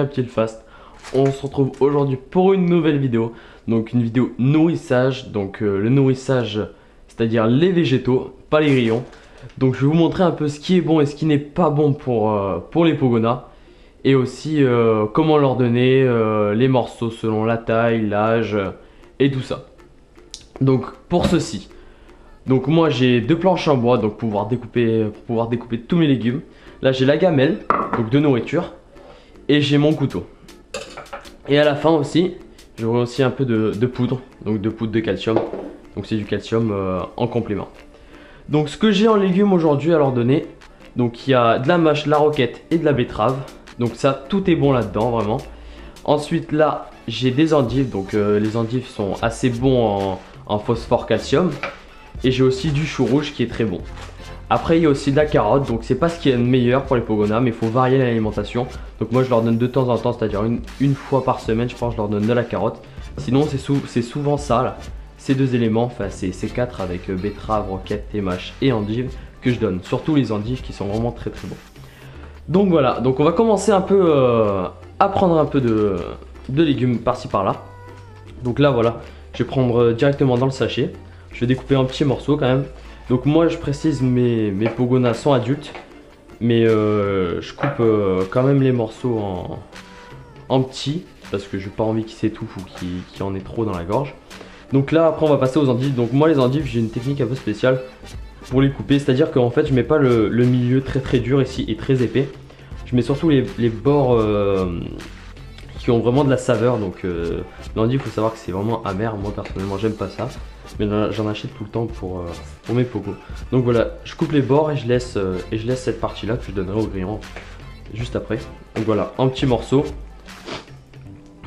Reptilfast. On se retrouve aujourd'hui pour une nouvelle vidéo. Donc une vidéo nourrissage. Donc le nourrissage, c'est-à-dire les végétaux, pas les grillons. Donc je vais vous montrer un peu ce qui est bon et ce qui n'est pas bon pour les Pogonas. Et aussi comment leur donner les morceaux selon la taille, l'âge et tout ça. Donc pour ceci, donc moi j'ai deux planches en bois donc pour pouvoir découper tous mes légumes. Là j'ai la gamelle, donc de nourriture, et j'ai mon couteau. Et à la fin aussi, j'aurai aussi un peu de poudre, donc de poudre de calcium. Donc c'est du calcium en complément. Donc ce que j'ai en légumes aujourd'hui à leur donner, donc il y a de la mâche, de la roquette et de la betterave. Donc ça, tout est bon là-dedans vraiment. Ensuite là, j'ai des endives, donc les endives sont assez bons en phosphore calcium. Et j'ai aussi du chou rouge qui est très bon. Après il y a aussi de la carotte, donc c'est pas ce qu'il y a de meilleur pour les Pogonas, mais il faut varier l'alimentation. Donc moi je leur donne de temps en temps, c'est-à-dire une fois par semaine je pense, je leur donne de la carotte. Sinon c'est souvent ça là, ces deux éléments, enfin c'est quatre avec betterave, roquette, et mâche et endives que je donne. Surtout les endives qui sont vraiment très très bons. Donc voilà, donc on va commencer un peu à prendre un peu de légumes par-ci par-là. Donc là voilà, je vais prendre directement dans le sachet. Je vais découper en petits morceaux quand même. Donc moi je précise, mes Pogonas sont adultes. Mais je coupe quand même les morceaux en petits. Parce que j'ai pas envie qu'ils s'étouffent ou qu'il y en ait trop dans la gorge. Donc là après on va passer aux endives. Donc moi les endives j'ai une technique un peu spéciale pour les couper. C'est-à-dire qu'en fait je mets pas le milieu très dur ici et très épais. Je mets surtout les bords qui ont vraiment de la saveur. Donc l'endive, il faut savoir que c'est vraiment amer. Moi personnellement j'aime pas ça, mais j'en achète tout le temps pour mes pogos. Donc voilà, je coupe les bords et je laisse cette partie là que je donnerai au grillon juste après. Donc voilà, en petits morceaux.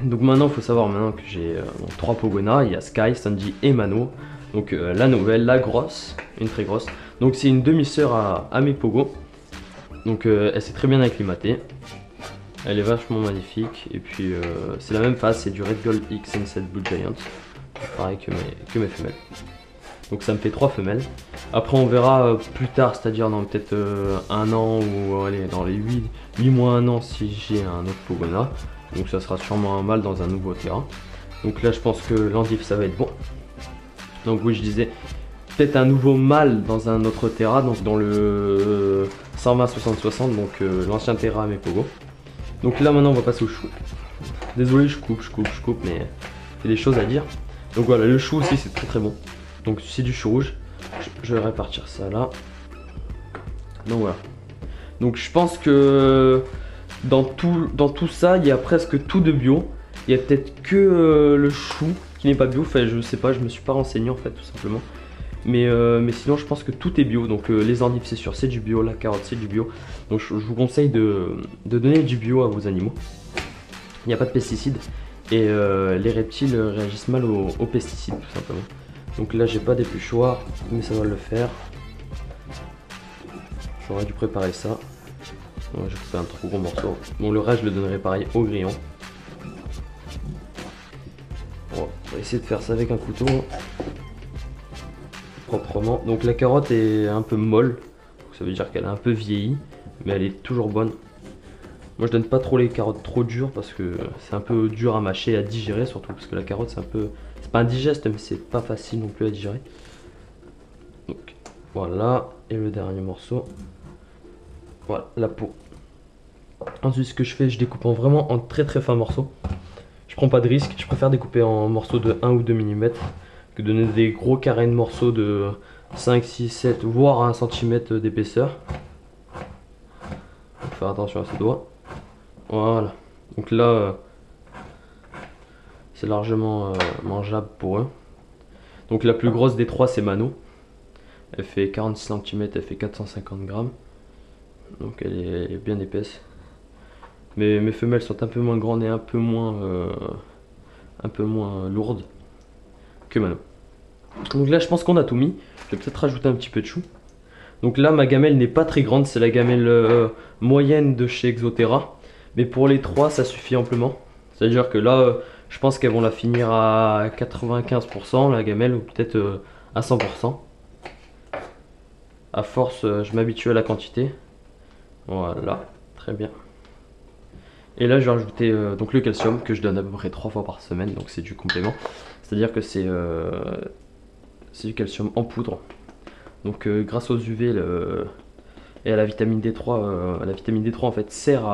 Donc maintenant il faut savoir maintenant que j'ai trois Pogonas. Il y a Sky, Sandy et Mano. Donc la nouvelle, la grosse, une très grosse. Donc c'est une demi-sœur à mes pogos. Donc elle s'est très bien acclimatée. Elle est vachement magnifique. Et puis c'est la même face, c'est du Red Gold X Sunset Blue Giant. Pareil que mes femelles. Donc ça me fait 3 femelles. Après on verra plus tard, c'est-à-dire dans peut-être un an ou allez, dans les 8 mois, 1 an si j'ai un autre Pogona. Donc ça sera sûrement un mâle dans un nouveau terrain. Donc là je pense que l'endive ça va être bon. Donc oui je disais, peut-être un nouveau mâle dans un autre terrain, donc dans le 120-60-60, donc l'ancien terrain à mes pogos. Donc là maintenant on va passer au chou. Désolé je coupe mais il y a des choses à dire. Donc voilà, le chou aussi c'est très très bon. Donc c'est du chou rouge. Je vais répartir ça là. Donc voilà. Donc je pense que dans tout ça il y a presque tout de bio. Il y a peut-être que le chou qui n'est pas bio. Enfin je sais pas, je me suis pas renseigné en fait tout simplement. Mais sinon je pense que tout est bio. Donc les endives c'est sûr, c'est du bio. La carotte c'est du bio. Donc je vous conseille de donner du bio à vos animaux. Il n'y a pas de pesticides. Et les reptiles réagissent mal aux pesticides tout simplement. Donc là j'ai pas d'épluchoir, mais ça va le faire. J'aurais dû préparer ça. Ouais, j'ai coupé un trop gros morceau. Bon le reste je le donnerai pareil au grillon. Bon, on va essayer de faire ça avec un couteau. Proprement. Donc la carotte est un peu molle. Donc, ça veut dire qu'elle est un peu vieillie. Mais elle est toujours bonne. Moi je donne pas trop les carottes trop dures parce que c'est un peu dur à mâcher et à digérer, surtout parce que la carotte c'est un peu, c'est pas indigeste mais c'est pas facile non plus à digérer. Donc voilà, et le dernier morceau, voilà la peau. Ensuite ce que je fais, je découpe vraiment en très très fins morceaux. Je prends pas de risque, je préfère découper en morceaux de 1 ou 2 mm que de donner des gros carrés de morceaux de 5, 6, 7 voire 1 cm d'épaisseur. Faut faire attention à ses doigts. Voilà, donc là c'est largement mangeable pour eux. Donc la plus grosse des trois c'est Mano. Elle fait 46 cm, elle fait 450 grammes. Donc elle est bien épaisse. Mais mes femelles sont un peu moins grandes et un peu moins lourdes que Mano. Donc là je pense qu'on a tout mis. Je vais peut-être rajouter un petit peu de chou. Donc là ma gamelle n'est pas très grande, c'est la gamelle moyenne de chez Exoterra. Mais pour les trois ça suffit amplement. C'est à dire que là je pense qu'elles vont la finir à 95% la gamelle, ou peut-être à 100%. À force je m'habitue à la quantité. Voilà, très bien. Et là je vais rajouter donc le calcium que je donne à peu près 3 fois par semaine, donc c'est du complément. C'est-à-dire que c'est du calcium en poudre. Donc grâce aux UV et à la vitamine D3, la vitamine D3 en fait sert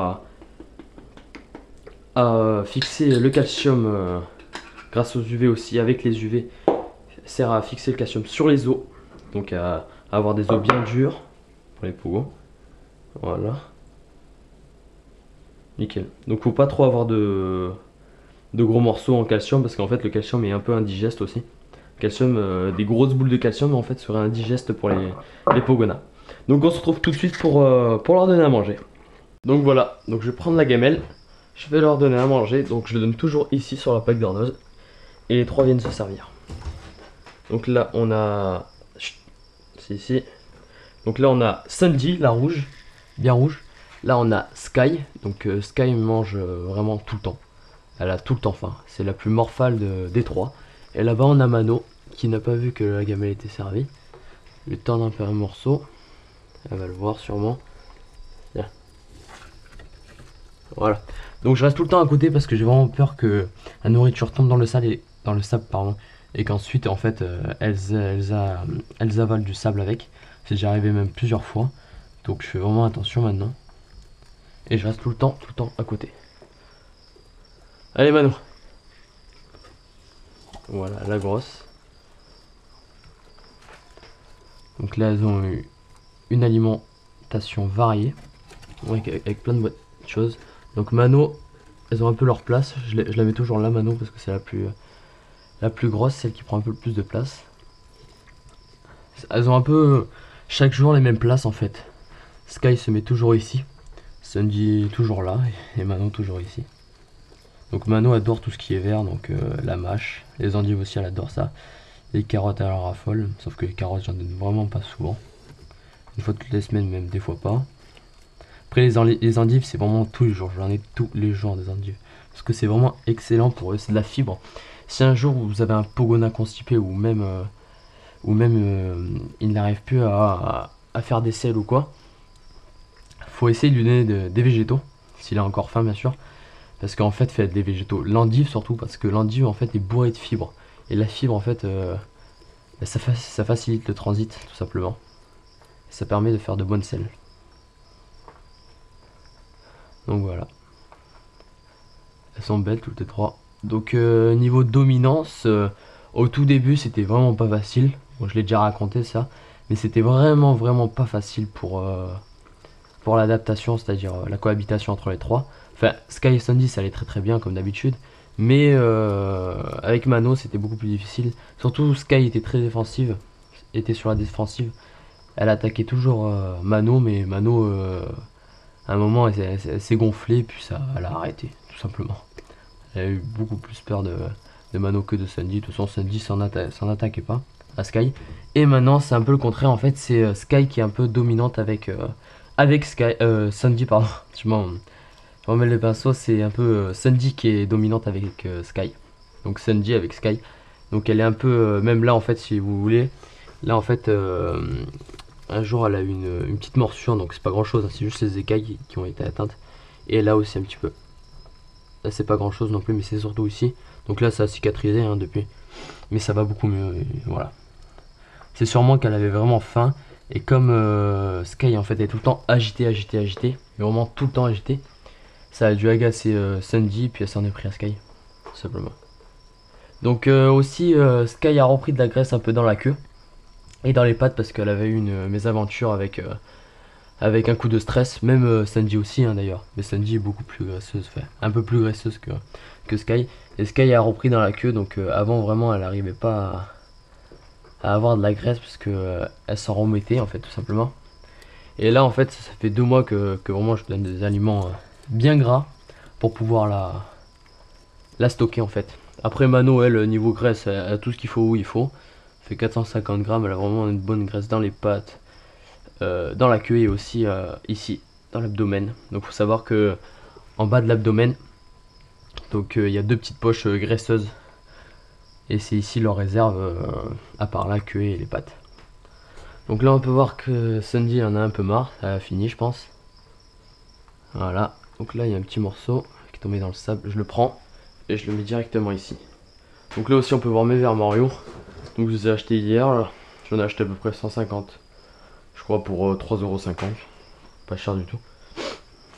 à fixer le calcium grâce aux UV aussi, avec les UV, sert à fixer le calcium sur les os, donc à avoir des os bien durs pour les pogos. Voilà. Nickel. Donc faut pas trop avoir de gros morceaux en calcium parce qu'en fait le calcium est un peu indigeste aussi. Calcium, des grosses boules de calcium en fait seraient indigestes pour les pogonas. Donc on se retrouve tout de suite pour leur donner à manger. Donc voilà, donc je vais prendre la gamelle, je vais leur donner à manger, donc je le donne toujours ici sur la plaque d'horloge et les trois viennent se servir. Donc là on a, c'est ici, donc là on a Sandy, la rouge, bien rouge. Là on a Sky, donc Sky mange vraiment tout le temps. Elle a tout le temps faim, c'est la plus morphale des trois. Et là-bas on a Mano, qui n'a pas vu que la gamelle était servie. Je vais tendre un peu un morceau, elle va le voir sûrement. Tiens. Voilà. Donc je reste tout le temps à côté parce que j'ai vraiment peur que la nourriture tombe dans le sable pardon, et qu'ensuite en fait elles avalent du sable avec. C'est déjà arrivé même plusieurs fois. Donc je fais vraiment attention maintenant. Et je reste tout le temps à côté. Allez Mano. Voilà la grosse. Donc là elles ont eu une alimentation variée. Avec plein de choses. Donc Mano, elles ont un peu leur place. Je la mets toujours là Mano parce que c'est la plus grosse, celle qui prend un peu le plus de place. Elles ont un peu chaque jour les mêmes places en fait. Sky se met toujours ici. Sandy toujours là et Mano toujours ici. Donc Mano adore tout ce qui est vert, donc la mâche. Les endives aussi elle adore ça. Les carottes elle en raffole, sauf que les carottes j'en donne vraiment pas souvent. Une fois toutes les semaines même, des fois pas. Après les endives c'est vraiment tous les jours, j'en ai tous les jours des endives. Parce que c'est vraiment excellent pour eux, c'est de la fibre. Si un jour vous avez un pogona constipé ou même il n'arrive plus à faire des selles ou quoi, faut essayer de lui donner des végétaux, s'il a encore faim bien sûr. Parce qu'en fait faites des végétaux, l'endive surtout, parce que l'endive en fait est bourrée de fibres. Et la fibre en fait, ça facilite le transit tout simplement. Et ça permet de faire de bonnes selles. Donc voilà. Elles sont belles toutes les trois. Donc niveau dominance, au tout début c'était vraiment pas facile. Bon, je l'ai déjà raconté ça. Mais c'était vraiment pas facile pour l'adaptation, c'est-à-dire la cohabitation entre les trois. Enfin, Sky et Sandy ça allait très bien comme d'habitude. Mais avec Mano c'était beaucoup plus difficile. Surtout Sky était très défensive. Était sur la défensive. Elle attaquait toujours Mano, mais Mano à un moment elle s'est gonflée puis elle a arrêté tout simplement. Elle a eu beaucoup plus peur de Mano que de Sandy. De toute façon Sandy s'en attaquait pas à Sky. Et maintenant c'est un peu le contraire en fait. C'est Sky qui est un peu dominante avec Sandy pardon. Je m'en remets les pinceaux. C'est un peu Sandy qui est dominante avec Sky. Donc Sandy avec Sky. Donc elle est un peu même là en fait si vous voulez. Là en fait un jour elle a eu une petite morsure. Donc c'est pas grand chose hein, c'est juste les écailles qui ont été atteintes. Et là aussi un petit peu. Là c'est pas grand chose non plus mais c'est surtout ici. Donc là ça a cicatrisé hein, depuis. Mais ça va beaucoup mieux et voilà. C'est sûrement qu'elle avait vraiment faim. Et comme Sky en fait est tout le temps agité, mais vraiment tout le temps agité, ça a dû agacer Sandy puis elle s'en est pris à Sky, tout simplement. Donc aussi Sky a repris de la graisse un peu dans la queue et dans les pattes parce qu'elle avait eu une mésaventure avec un coup de stress. Même Sandy aussi hein, d'ailleurs, mais Sandy est beaucoup plus graisseuse, enfin un peu plus graisseuse que Sky. Et Sky a repris dans la queue donc avant vraiment elle n'arrivait pas à avoir de la graisse parce que elle s'en remettait en fait tout simplement. Et là en fait ça fait 2 mois que vraiment je donne des aliments bien gras pour pouvoir la stocker en fait. Après Mano elle niveau graisse elle a tout ce qu'il faut où il faut. Elle fait 450 grammes, elle a vraiment une bonne graisse dans les pattes, dans la queue et aussi ici dans l'abdomen. Donc faut savoir que en bas de l'abdomen donc il y a 2 petites poches graisseuses. Et c'est ici leur réserve, à part la queue et les pattes. Donc là on peut voir que Sandy en a un peu marre, elle a fini je pense. Voilà, donc là il y a un petit morceau. qui est tombé dans le sable. Je le prends et je le mets directement ici. Donc là aussi on peut voir mes verres Mario. Donc je les ai achetés hier. J'en ai acheté à peu près 150. Je crois pour 3,50 €. Pas cher du tout.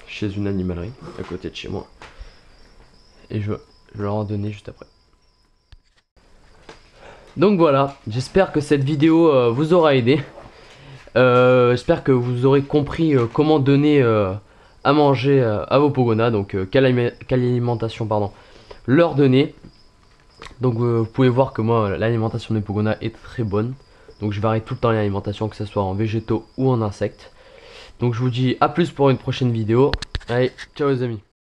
Chez une animalerie à côté de chez moi. Et je vais leur en donner juste après. Donc voilà, j'espère que cette vidéo vous aura aidé. J'espère que vous aurez compris comment donner à manger à vos Pogona. Donc quelle alimentation leur donner. Donc vous pouvez voir que moi l'alimentation des Pogona est très bonne. Donc je varie tout le temps l'alimentation, que ce soit en végétaux ou en insectes. Donc je vous dis à plus pour une prochaine vidéo. Allez, ciao les amis.